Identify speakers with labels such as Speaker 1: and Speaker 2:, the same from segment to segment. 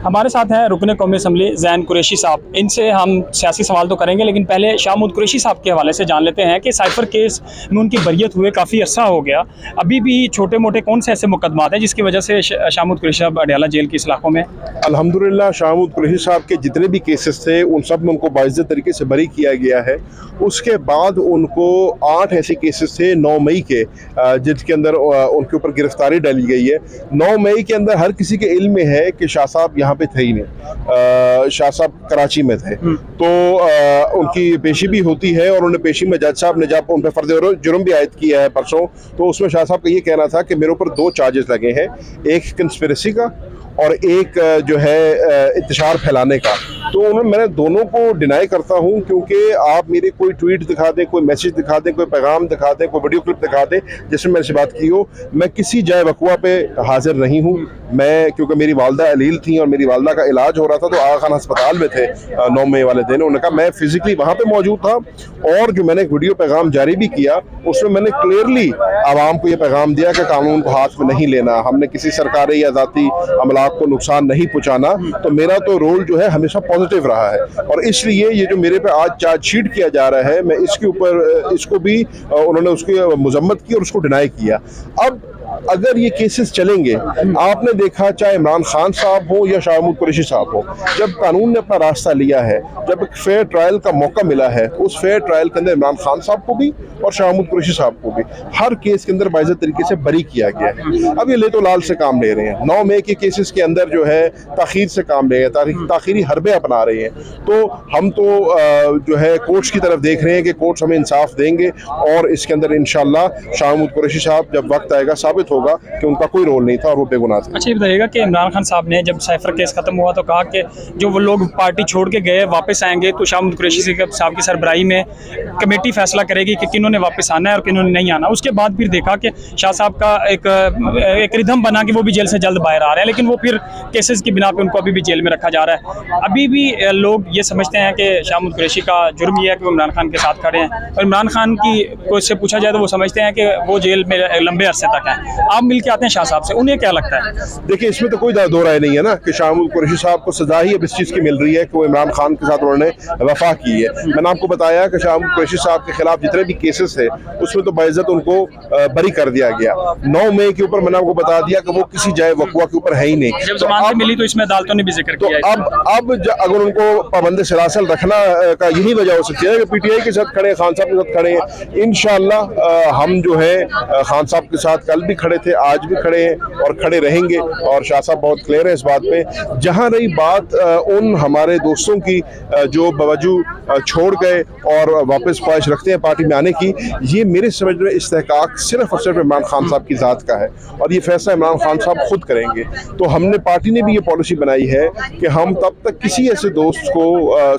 Speaker 1: हमारे साथ हैं रुकन कौमी असम्बली ज़ैन कुरैशी साहब। इनसे हम सियासी सवाल तो करेंगे, लेकिन पहले शाह महमूद कुरैशी साहब के हवाले से जान लेते हैं कि साइफर केस में उनकी बरियत हुए काफ़ी अरसा हो गया। अभी भी छोटे मोटे कौन से ऐसे मुकदमात हैं जिसकी वजह से शाह महमूद कुरैशी साहब अडयाला जेल के इलाकों में?
Speaker 2: अल्हम्दुलिल्लाह शाह महमूद कुरैशी साहब के जितने भी केसेस थे उन सब में उनको बाइज्जत तरीके से बरी किया गया है। उसके बाद उनको 8 ऐसे केसेस थे 9 मई के, जिसके अंदर उनके ऊपर गिरफ्तारी डाली गई है। 9 मई के अंदर हर किसी के इल्म में है कि शाह साहब यहाँ पे थे ही नहीं, शाह साहब कराची में थे। तो उनकी पेशी भी होती है और उन्होंने पेशी में जज साहब ने जब उन पर फर्द जुर्म भी आयद किया है परसों, तो उसमें शाह साहब का ये कहना था कि मेरे ऊपर 2 चार्जेस लगे हैं, एक कंस्पिरेसी का और एक जो है इंतशार फैलाने का। तो उन्होंने मैंने दोनों को डिनाई करता हूं, क्योंकि आप मेरे कोई ट्वीट दिखा दें, कोई मैसेज दिखा दें, कोई पैगाम दिखा दें, कोई वीडियो क्लिप दिखा दें जिसमें मैंने से बात की हो, मैं किसी जाए वकुआ पे हाजिर नहीं हूं। मैं क्योंकि मेरी वालदा अलील थी और मेरी वालदा का इलाज हो रहा था, तो आगा खान अस्पताल में थे 9 मई वाले दिन। उन्होंने कहा मैं फिजिकली वहाँ पे मौजूद था और जो मैंने एक वीडियो पैगाम जारी भी किया उसमें मैंने क्लियरली आवाम को ये पैगाम दिया कि कानून को हाथ में नहीं लेना, हमने किसी सरकारी या ज़ाती अमलाक को नुकसान नहीं पहुँचाना। तो मेरा तो रोल जो है हमेशा पॉजिटिव रहा है और इसलिए ये जो मेरे पे आज चार्जशीट किया जा रहा है, मैं इसके ऊपर इसको भी उन्होंने उसकी मजम्मत की और उसको डिनाई किया। अब अगर ये केसेस चलेंगे, आपने देखा चाहे इमरान खान साहब हो या शाह महमूद कुरैशी साहब हो, जब कानून ने अपना रास्ता लिया है, जब एक फेयर ट्रायल का मौका मिला है, उस फेयर ट्रायल के अंदर इमरान खान साहब को भी और शाह महमूद कुरैशी साहब को भी हर केस के अंदर बाइज्जत तरीके से बरी किया गया है। अब ये ले तो लाल से काम ले रहे हैं, 9 मई के केसेस के अंदर जो है ताखीर से काम ले रहे हैं, ताखीरी हरबे अपना रहे हैं। तो हम तो जो है कोर्ट्स की तरफ देख रहे हैं कि कोर्ट्स हमें इंसाफ देंगे और इसके अंदर इंशाल्लाह शाह महमूद कुरैशी साहब जब वक्त आएगा साबित होगा कि उनका कोई रोल नहीं था और वो बेगुनाह थे।
Speaker 1: अच्छा, ये बताइएगा कि इमरान खान साहब ने जब साइफर केस खत्म हुआ तो कहा कि जो वो लोग पार्टी छोड़ के गए वापस आएंगे, तो शाह महमूद कुरैशी साहब की सरबराही में कमेटी फैसला करेगी कि किन्होंने वापस आना है और किन्होंने नहीं आना। उसके बाद फिर देखा कि शाह साहब का एक रिदम बना कि वो भी जेल से जल्द बाहर आ रहे हैं, लेकिन वो फिर केसेस की बिना पे उनको अभी भी जेल में रखा जा रहा है। अभी भी लोग ये समझते हैं कि शाह महमूद कुरैशी का जुर्म ये है कि वो इमरान खान के साथ खड़े हैं, और इमरान खान की को इससे पूछा जाए तो वो समझते हैं कि वो जेल में लंबे अरसे तक हैं। आप मिल के आते हैं शाह साहब से, उन्हें क्या लगता है?
Speaker 2: देखिए, इसमें तो कोई दो राय नहीं है ना कि शाह महमूद कुरैशी साहब को सजा ही अब इस चीज़ की मिल रही है कि वो इमरान खान के साथ उन्होंने वफा की है। मैंने आपको बताया कि शाह महमूद कुरैशी साहब के खिलाफ जितने भी केसेस है उसमें तो बाइज्जत उनको बरी कर दिया गया। 9 मई के ऊपर मैंने आपको बता दिया कि वो किसी जाए वकुआ के ऊपर है ही नहीं।
Speaker 1: जब जमानत मिली तो इसमें अदालतों ने भी जिक्र किया।
Speaker 2: अब अगर उनको पाबंद सलासल रखना का यही वजह हो सकती है कि पीटीआई के साथ खड़े, खान साहब के साथ खड़े हैं। इंशाअल्लाह हम जो है खान साहब के साथ कल भी खड़े थे, आज भी खड़े हैं और खड़े रहेंगे, और शाह साहब बहुत क्लियर है इस बात पे। जहां रही बात उन हमारे दोस्तों की जो बावजूद छोड़ गए और वापस ख्वाहिश रखते हैं पार्टी में आने की, ये मेरे समझ में इस्तेहकाक सिर्फ और सिर्फ इमरान खान साहब की ज़ात का है और ये फैसला इमरान खान साहब खुद करेंगे। तो हमने पार्टी ने भी ये पॉलिसी बनाई है कि हम तब तक किसी ऐसे दोस्त को,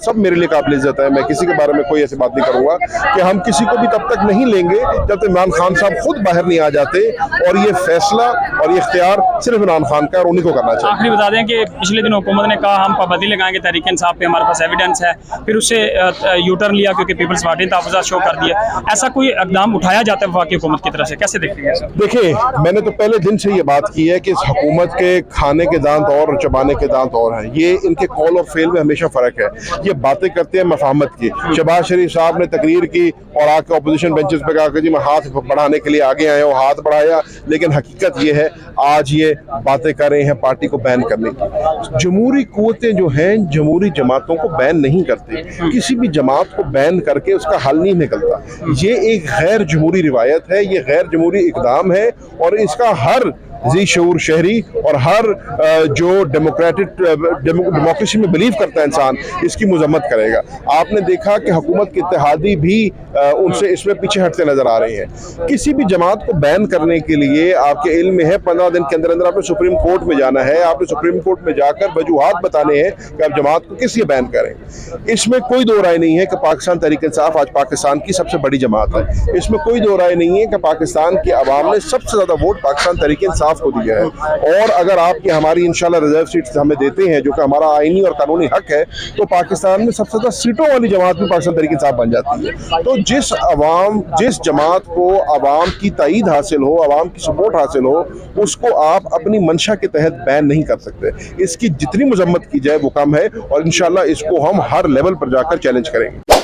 Speaker 2: सब मेरे लिए काबिल इज्जत है, मैं किसी के बारे में कोई ऐसी बात नहीं करूँगा कि हम किसी को भी तब तक नहीं लेंगे जब तक इमरान खान साहब खुद बाहर नहीं आ जाते, और ये फैसला और ये इख्तियार सिर्फ इमरान खान का और उन्हीं को करना चाहिए।
Speaker 1: आखिरी बता दें कि पिछले दिन हुकूमत ने कहा हम पाबंदी लगाएंगे तहरीक इंसाफ पे, हमारे पास एविडेंस है, फिर उससे यू टर्न लिया क्योंकि पीपल्स पार्टी ने तहफ़्फ़ुज़ात शो कर दिया। ऐसा कोई इक़दाम उठाया जाता है वफाकी हुकूमत की तरफ से, कैसे देखते हैं?
Speaker 2: देखिए, मैंने तो पहले दिन से ये बात की है कि इस हुकूमत के खाने के दांत और चबाने के दांत और हैं। ये इनके कॉल और फेल में हमेशा फ़र्क है। ये बातें करते हैं मफाहमत की। शहबाज शरीफ साहब ने तकरीर की और आके अपोजिशन बेंचेस पे कहा कि जी मैं हाथ बढ़ाने के लिए आगे आए, और हाथ बढ़ाया, लेकिन हकीकत ये है आज ये बातें कर रहे हैं पार्टी को बैन करने की। जमहूरी कुव्वतें जो हैं जमहूरी जमातों को बैन नहीं करती, किसी भी जमात को बैन करके उसका हल नहीं निकलता। ये एक गैर जमहूरी रिवायत है, ये गैर जमहूरी इक़दाम है और इसका हर जी शऊर शहरी और हर जो डेमोक्रेसी में बिलीव करता है इंसान इसकी मजम्मत करेगा। आपने देखा कि हुकूमत के इत्तेहादी भी उनसे इसमें पीछे हटते नजर आ रहे हैं। किसी भी जमात को बैन करने के लिए आपके इल्म में है 15 दिन के अंदर अंदर आपने सुप्रीम कोर्ट में जाना है, आपने सुप्रीम कोर्ट में जाकर वजूहात बताने हैं कि आप जमात को किस लिए बैन करें। इसमें कोई दो राय नहीं है कि पाकिस्तान तहरीक इंसाफ आज पाकिस्तान की सबसे बड़ी जमात है। इसमें कोई दो राय नहीं है कि पाकिस्तान की आवाम ने सबसे ज़्यादा वोट पाकिस्तान तहरीक इंसाफ इंसाफ को दिया है। और अगर आपकी हमारी इंशाल्लाह रिजर्व सीट्स हमें देते हैं, जो कि हमारा आईनी और कानूनी हक है, तो पाकिस्तान में सबसे ज़्यादा सीटों वाली जमात भी पाकिस्तान तहरीक इंसाफ बन जाती है। तो जिस जमात को अवाम की ताईद हासिल हो, अवाम की सपोर्ट हासिल हो, उसको आप अपनी मंशा के तहत बैन नहीं कर सकते। इसकी जितनी मजम्मत की जाए वो कम है, और इंशाल्लाह इसको हम हर लेवल पर जाकर चैलेंज करेंगे।